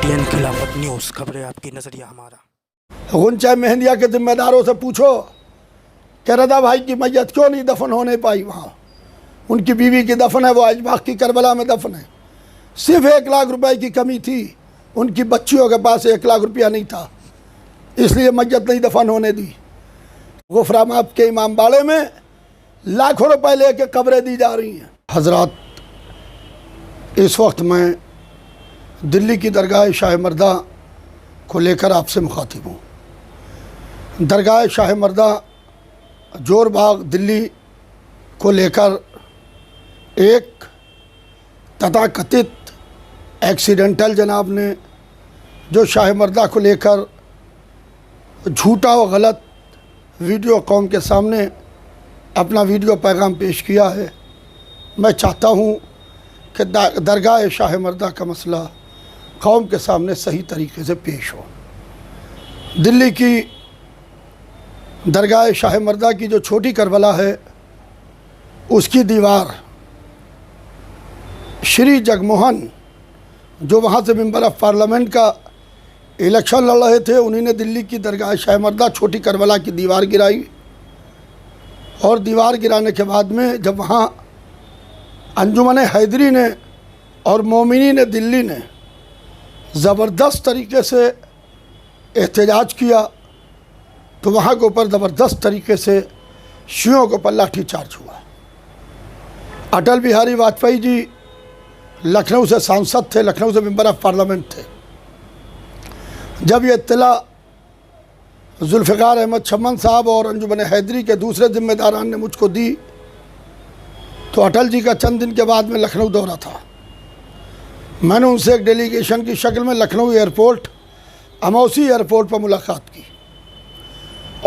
CN खिलाफत news, खबरें आपकी, नजरिया हमारा। गुंचा मेहंदिया के जिम्मेदारों से पूछो कि रजा भाई की मैयत क्यों नहीं दफन होने पाई वहाँ। उनकी बीवी की दफन है, वो अजबाग की करबला में दफन है। सिर्फ 1 लाख रुपए की कमी थी, उनकी बच्चियों के पास 1 लाख रुपया नहीं था, इसलिए मैयत नहीं दफन होने दी। गुफरामात के इमाम बाड़े में लाखों रुपए लेके कब्रें दी जा रही हैं। हजरात, इस वक्त मैं दिल्ली की दरगाह शाह मर्दा को लेकर आपसे मुखातिब हूँ। दरगाह शाह मर्दा जोर बाग दिल्ली को लेकर एक तथाकथित एक्सीडेंटल जनाब ने जो शाह मर्दा को लेकर झूठा और गलत वीडियो कौम के सामने अपना वीडियो पैगाम पेश किया है, मैं चाहता हूँ कि दरगाह शाह मर्दा का मसला कौम के सामने सही तरीके से पेश हो। दिल्ली की दरगाह शाह मर्दा की जो छोटी करबला है, उसकी दीवार श्री जगमोहन जो वहाँ से मेंबर ऑफ पार्लियामेंट का इलेक्शन लड़ रहे थे, उन्हीं ने दिल्ली की दरगाह शाह मर्दा छोटी करबला की दीवार गिराई। और दीवार गिराने के बाद में जब वहाँ अंजुमन हैदरी ने और मोमिनीन दिल्ली ने ज़बरदस्त तरीके से एहतजाज किया, तो वहाँ के ऊपर ज़बरदस्त तरीके से शियों के ऊपर लाठीचार्ज हुआ। अटल बिहारी वाजपेयी जी लखनऊ से सांसद थे, लखनऊ से मेंबर ऑफ पार्लियामेंट थे। जब ये इत्तला जुल्फ़िकार अहमद चमन साहब और अंजुमन हैदरी के दूसरे जिम्मेदारान ने मुझको दी, तो अटल जी का चंद दिन के बाद में लखनऊ दौरा था। मैंने उनसे एक डेलीगेशन की शक्ल में लखनऊ एयरपोर्ट, अमौसी एयरपोर्ट पर मुलाकात की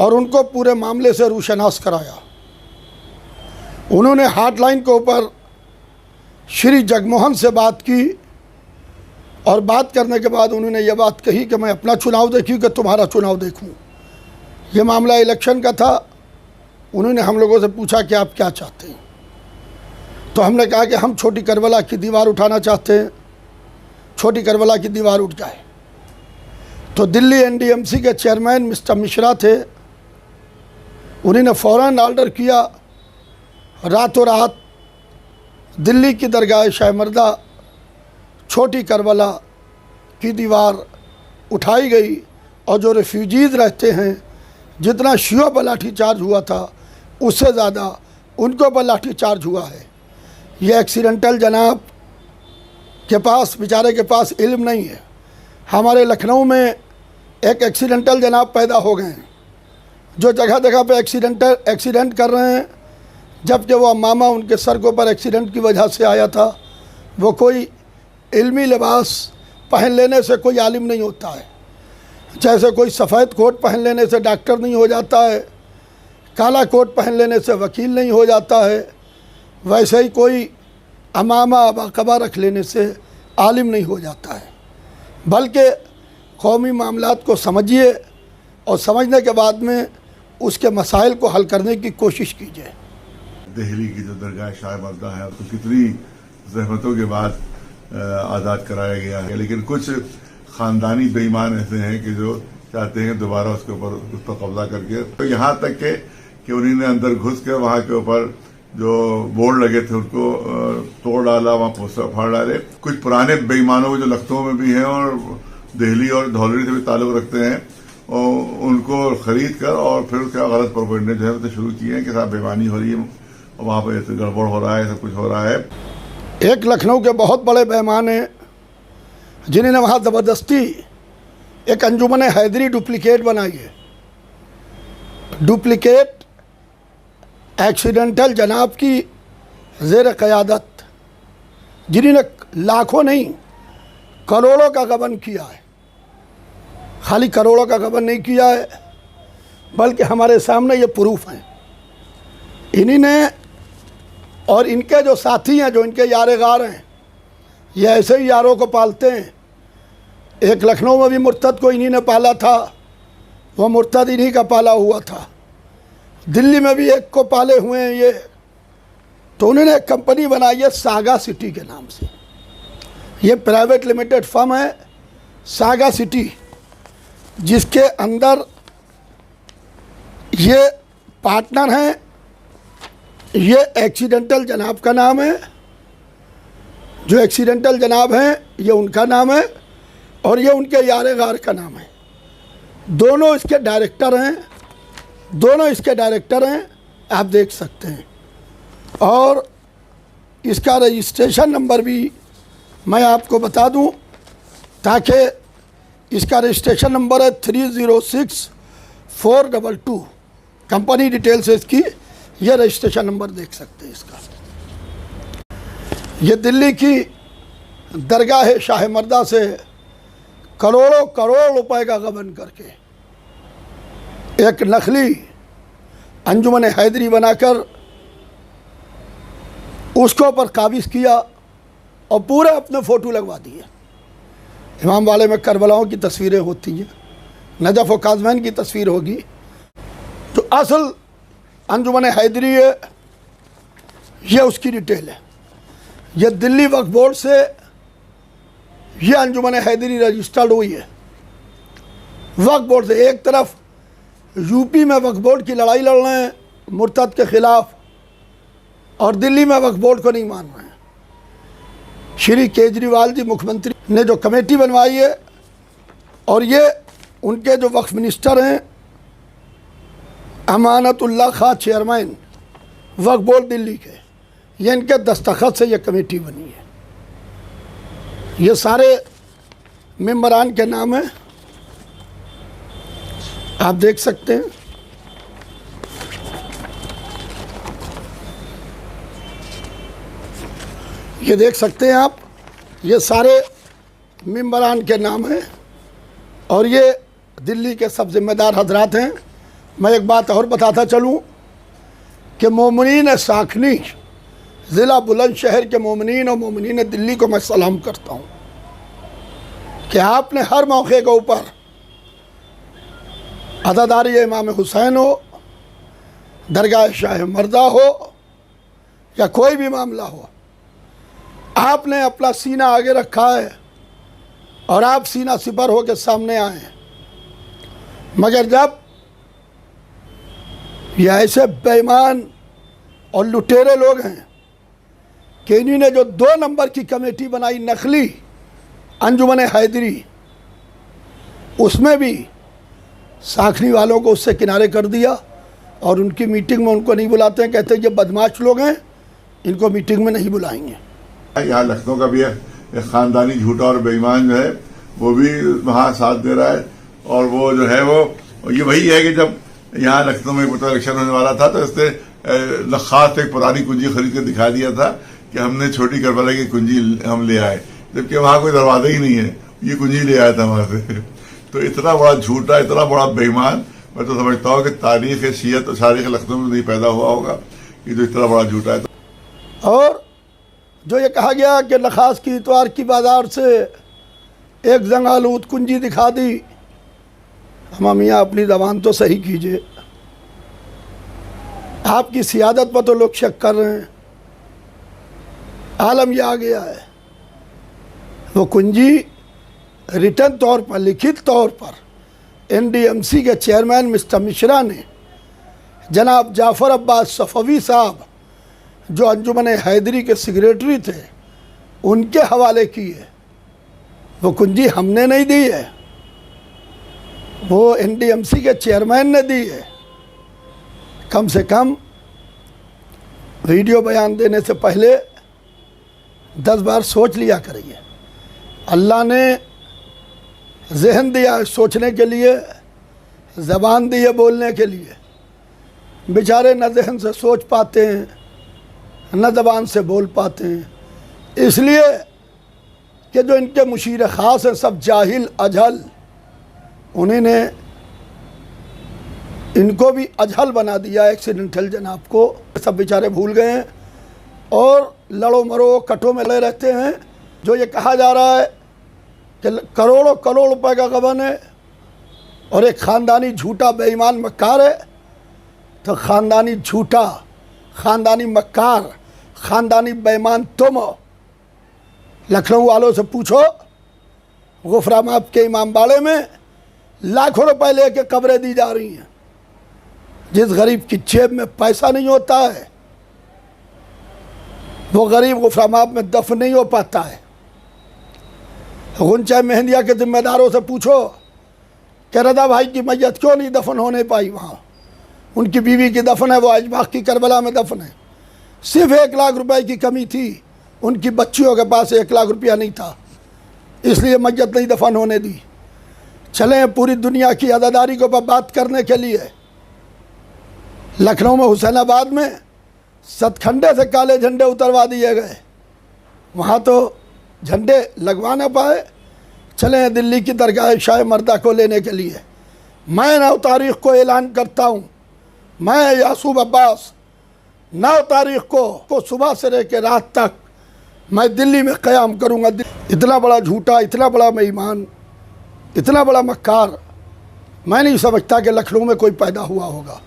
और उनको पूरे मामले से रूशनास कराया। उन्होंने हॉटलाइन के ऊपर श्री जगमोहन से बात की और बात करने के बाद उन्होंने ये बात कही कि मैं अपना चुनाव देखूँ कि तुम्हारा चुनाव देखूँ। ये मामला इलेक्शन का था। उन्होंने हम लोगों से पूछा कि आप क्या चाहते हैं, तो हमने कहा कि हम छोटी करबला की दीवार उठाना चाहते हैं, छोटी करबला की दीवार उठ जाए। तो दिल्ली एनडीएमसी के चेयरमैन मिस्टर मिश्रा थे, उन्होंने फ़ौरन ऑर्डर किया, रातों रात दिल्ली की दरगाह शाह मर्दा छोटी करबला की दीवार उठाई गई। और जो रेफ्यूजीज़ रहते हैं, जितना शियों पर लाठीचार्ज हुआ था उससे ज़्यादा उनको पर लाठीचार्ज हुआ है। ये एक्सीडेंटल जनाब के पास, बेचारे के पास इल्म नहीं है। हमारे लखनऊ में एक एक्सीडेंटल जनाब पैदा हो गए हैं जो जगह जगह पे एक्सीडेंट कर रहे हैं, जबकि वो मामा उनके सर के ऊपर एक्सीडेंट की वजह से आया था। वो कोई इल्मी लिबास पहन लेने से कोई आलिम नहीं होता है। जैसे कोई सफ़ेद कोट पहन लेने से डॉक्टर नहीं हो जाता है, काला कोट पहन लेने से वकील नहीं हो जाता है, वैसे ही कोई अमामा बाकबा रख लेने से आलिम नहीं हो जाता है। बल्कि कौमी मामलात को समझिए और समझने के बाद में उसके मसाइल को हल करने की कोशिश कीजिए। दिल्ली की जो दरगाह शाह मर्दा है, तो कितनी जहमतों के बाद आज़ाद कराया गया है, लेकिन कुछ ख़ानदानी बेईमान ऐसे हैं कि जो चाहते हैं दोबारा उसके ऊपर उस पर कब्जा करके, तो यहाँ तक के कि उन्होंने अंदर घुस के वहाँ के ऊपर जो बोर्ड लगे थे उनको तोड़ डाला, वहाँ पोस्टर फाड़ डाले। कुछ पुराने बेईमानों जो लखनऊ में भी हैं और दिल्ली और धौलवी से भी ताल्लुक़ रखते हैं, और उनको ख़रीद कर और फिर उसका गलत प्रोपेगेंडा जो है वो शुरू किए हैं कि साहब बेईमानी हो रही है, और वहाँ पर ऐसे गड़बड़ हो रहा है, सब कुछ हो रहा है। एक लखनऊ के बहुत बड़े बेईमान हैं जिन्होंने वहाँ ज़बरदस्ती एक अंजुमन हैदरी डुप्लिकेट बनाई है। डुप्लिकेट एक्सीडेंटल जनाब की ज़ेर क़यादत, जिन्होंने लाखों नहीं करोड़ों का गबन किया है। खाली करोड़ों का गबन नहीं किया है, बल्कि हमारे सामने ये प्रूफ हैं। इन्हीं ने और इनके जो साथी हैं, जो इनके यारे गार हैं, ये ऐसे ही यारों को पालते हैं। एक लखनऊ में भी मुर्तद को इन्हीं ने पाला था, वो मुर्तद इन्हीं का पाला हुआ था। दिल्ली में भी एक को पाले हुए हैं ये। तो उन्होंने एक कंपनी बनाई है सागा सिटी के नाम से। ये प्राइवेट लिमिटेड फर्म है सागा सिटी, जिसके अंदर ये पार्टनर हैं। ये एक्सीडेंटल जनाब का नाम है, जो एक्सीडेंटल जनाब हैं ये उनका नाम है, और ये उनके यार गार का नाम है। दोनों इसके डायरेक्टर हैं, आप देख सकते हैं। और इसका रजिस्ट्रेशन नंबर भी मैं आपको बता दूं, ताकि इसका रजिस्ट्रेशन नंबर है 306422। कंपनी डिटेल्स है इसकी, यह रजिस्ट्रेशन नंबर देख सकते हैं इसका। ये दिल्ली की दरगाह है शाह मर्दा से करोड़ों करोड़ रुपए का गबन करके एक नकली अंजुमन हैदरी बनाकर उसके ऊपर काबिज किया और पूरे अपने फ़ोटो लगवा दिए। इमाम वाले में करबलाओं की तस्वीरें होती हैं, नजफ़ व काज़मैन की तस्वीर होगी। तो असल अंजुमन हैदरी है, ये उसकी डिटेल है। ये दिल्ली वक्फ बोर्ड से ये अंजुमन हैदरी रजिस्टर्ड हुई है। वक्फ बोर्ड से एक तरफ यूपी में वक्फ बोर्ड की लड़ाई लड़ रहे हैं मुर्तद के ख़िलाफ़, और दिल्ली में वक्फ बोर्ड को नहीं मान रहे हैं। श्री केजरीवाल जी मुख्यमंत्री ने जो कमेटी बनवाई है, और ये उनके जो वक्फ मिनिस्टर हैं अमानतुल्लाह खां चेयरमैन वक्फ बोर्ड दिल्ली के, ये इनके दस्तखत से ये कमेटी बनी है। ये सारे मेंबरान के नाम हैं, आप देख सकते हैं। ये देख सकते हैं आप, ये सारे मेंबरान के नाम हैं, और ये दिल्ली के सब जिम्मेदार हजरात हैं। मैं एक बात और बताता चलूँ कि मोमिनीन साखनी, ज़िला बुलंदशहर के मोमिनीन और मोमिनीन दिल्ली को मैं सलाम करता हूँ कि आपने हर मौके के ऊपर अज़ादारी इमाम हुसैन हो, दरगाह शाह मर्दा हो, या कोई भी मामला हो, आपने अपना सीना आगे रखा है और आप सीना सिपर हो के सामने आए हैं। मगर जब ये ऐसे बेईमान और लुटेरे लोग हैं कि इन्होंने जो 2 नंबर की कमेटी बनाई नकली अंजुमन हैदरी, उसमें भी साखनी वालों को उससे किनारे कर दिया, और उनकी मीटिंग में उनको नहीं बुलाते हैं। कहते हैं ये बदमाश लोग हैं, इनको मीटिंग में नहीं बुलाएंगे। यहाँ लखनऊ का भी एक ख़ानदानी झूठा और बेईमान जो है वो भी वहाँ साथ दे रहा है। और वो जो है वो ये वही है कि जब यहाँ लखनऊ में वोटर इलेक्शन होने वाला था, तो इसने ख़ास एक पुरानी कुंजी खरीद कर दिखा दिया था कि हमने छोटी करबला की कुंजी हम ले आए, जबकि वहाँ कोई दरवाज़ा ही नहीं है, ये कुंजी ले आया था वहाँ से। तो इतना बड़ा झूठा, इतना बड़ा बेईमान, मैं तो समझता हूँ कि तारीख़ शियत और तारीख़ लखनऊ में नहीं पैदा हुआ होगा कि जो इतना बड़ा झूठा है। और जो ये कहा गया कि लखास की इतवार की बाज़ार से एक जंगालूद कुंजी दिखा दी, हम मियाँ अपनी ज़बान तो सही कीजिए। आपकी सियादत पर तो लोग शक कर रहे हैं। आलम यह आ गया है, वो कुंजी रिटर्न तौर पर, लिखित तौर पर NDMC के चेयरमैन मिस्टर मिश्रा ने जनाब जाफ़र अब्बास सफ़वी साहब, जो अंजुमन हैदरी के सेक्रेटरी थे, उनके हवाले की है। वो कुंजी हमने नहीं दी है, वो NDMC के चेयरमैन ने दी है। कम से कम वीडियो बयान देने से पहले 10 बार सोच लिया करिए। अल्लाह ने जहन दिया है सोचने के लिए, ज़बान दी है बोलने के लिए। बेचारे न जहन से सोच पाते हैं, न ज़बान से बोल पाते हैं, इसलिए कि जो इनके मुशीर ख़ास हैं सब जाहिल अजहल, उन्होंने इनको भी अजहल बना दिया एक्सीडेंटल जनाब को। सब बेचारे भूल गए हैं और लड़ो मरो कटो में लगे रहते हैं। जो ये कहा जा रहा है कि करोड़ों करोड़ रुपए का गबन है और एक ख़ानदानी झूठा बेईमान मक्कार है, तो ख़ानदानी झूठा, ख़ानदानी मक्कार, ख़ानदानी बेईमान तुम हो। लखनऊ वालों से पूछो, गुफरा माप के इमाम बाड़े में लाखों रुपए लेके कब्रें दी जा रही हैं। जिस गरीब की जेब में पैसा नहीं होता है वो गरीब गुफरा माप में दफन नहीं हो पाता है। गुंचा मेहंदिया के जिम्मेदारों से पूछो कि रदा भाई की मैयत क्यों नहीं दफन होने पाई वहाँ। उनकी बीवी की दफन है, वो आज बाग की करबला में दफन है। सिर्फ 1 लाख रुपए की कमी थी, उनकी बच्चियों के पास 1 लाख रुपया नहीं था, इसलिए मैयत नहीं दफन होने दी। चले पूरी दुनिया की अदादारी को बात करने के लिए लखनऊ में हुसैनाबाद में सतखंडे से काले झंडे उतरवा दिए गए। वहाँ तो झंडे लगवा ना पाए। चले दिल्ली की दरगाह शाह मर्दा को लेने के लिए। मैं 9 तारीख को ऐलान करता हूँ, मैं यासूब अब्बास 9 तारीख को सुबह से लेकर रात तक मैं दिल्ली में क़याम करूँगा। इतना बड़ा झूठा, इतना बड़ा बेईमान, इतना बड़ा मक्कार मैं नहीं समझता कि लखनऊ में कोई पैदा हुआ होगा।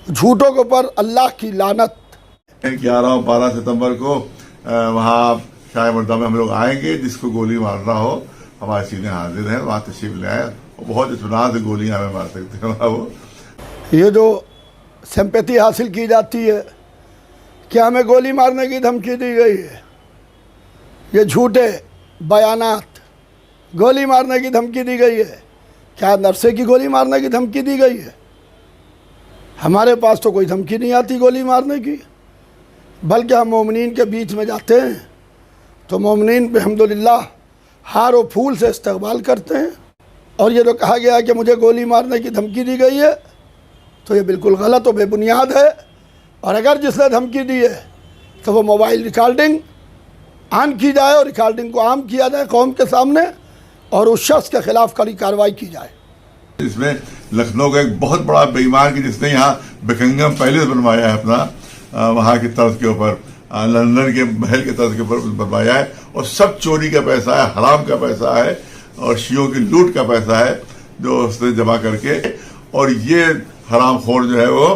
झूठों के ऊपर अल्लाह की लानत। 11 और 12 सितंबर को वहाँ शाह मर्दा में हम लोग आएंगे। जिसको गोली मारना हो हमारे सीने हाजिर हैं, वहाँ तशरीफ ले आए। बहुत इत्मीनान से गोलियाँ हमें मार सकते हैं वो। ये जो सिंपैथी हासिल की जाती है कि हमें गोली मारने की धमकी दी गई है, ये झूठे बयानात। गोली मारने की धमकी दी गई है, क्या नरसे की गोली मारने की धमकी दी गई है? हमारे पास तो कोई धमकी नहीं आती गोली मारने की, बल्कि हम मोमिनीन के बीच में जाते हैं तो मोमिनीन अल्हम्दुलिल्लाह हार और फूल से इस्तकबाल करते हैं। और ये जो कहा गया कि मुझे गोली मारने की धमकी दी गई है तो ये बिल्कुल गलत और बेबुनियाद है। और अगर जिसने धमकी दी है तो वो मोबाइल रिकॉर्डिंग ऑन की जाए और रिकॉर्डिंग को आम किया जाए कौम के सामने और उस शख्स के खिलाफ कड़ी कार्रवाई की जाए। इसमें लखनऊ का एक बहुत बड़ा बेईमान की जिसने यहाँ बकिंगम पैलेस बनवाया है अपना, वहाँ की तर्ज के ऊपर, लंदन के महल के तर्ज के ऊपर बनवाया है, और सब चोरी का पैसा है, हराम का पैसा है और शियों की लूट का पैसा है जो उसने जमा करके। और ये हराम खोर जो है वो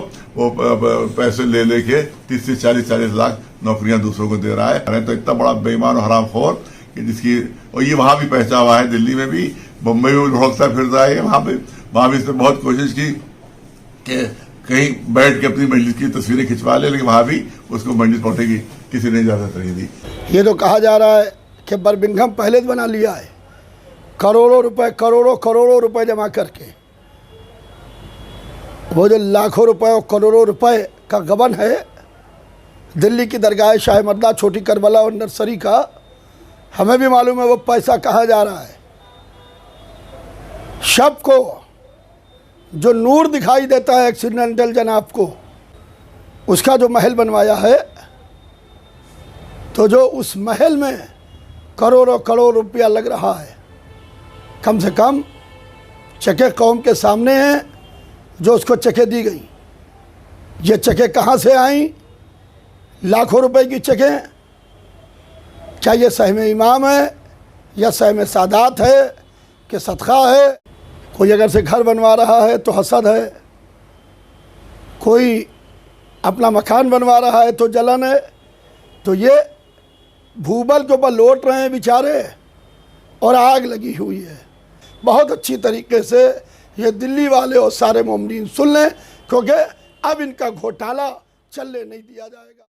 पैसे ले लेके 30 से 40 लाख नौकरियां दूसरों को दे रहा है। तो इतना बड़ा बेईमान और हराम खोर कि जिसकी, और ये वहाँ भी पहचान हुआ है, दिल्ली में भी, मुंबई में भी भोगता फिरता है। वहाँ भी इसने बहुत कोशिश की कि कहीं बैठ के अपनी मजलिस की तस्वीरें खिंचवा ले, लेकिन वहाँ भी उसको मजलिस पहुंचने की किसी ने इजाजत नहीं दी। ये तो कहा जा रहा है कि बर्मिंघम पैलेस बना लिया है, करोड़ों रुपए जमा करके। वो जो लाखों रुपए और करोड़ों रुपए का गबन है दिल्ली की दरगाह शाह मर्दा, छोटी करबला और नर्सरी का, हमें भी मालूम है वो पैसा कहाँ जा रहा है। शब को जो नूर दिखाई देता है एक्सीडेंटल जनाब को, उसका जो महल बनवाया है, तो जो उस महल में करोड़ों रुपया लग रहा है, कम से कम चके कौम के सामने हैं जो उसको चके दी गई। ये चके कहाँ से आई? लाखों रुपए की चके। क्या ये सहम इमाम है या सहम सादात है कि सदका है? कोई अगर से घर बनवा रहा है तो हसद है, कोई अपना मकान बनवा रहा है तो जलन है। तो ये भूबल के ऊपर लौट रहे हैं बेचारे और आग लगी हुई है। बहुत अच्छी तरीके से ये दिल्ली वाले और सारे मोमिनीन सुन लें, क्योंकि अब इनका घोटाला चलने नहीं दिया जाएगा।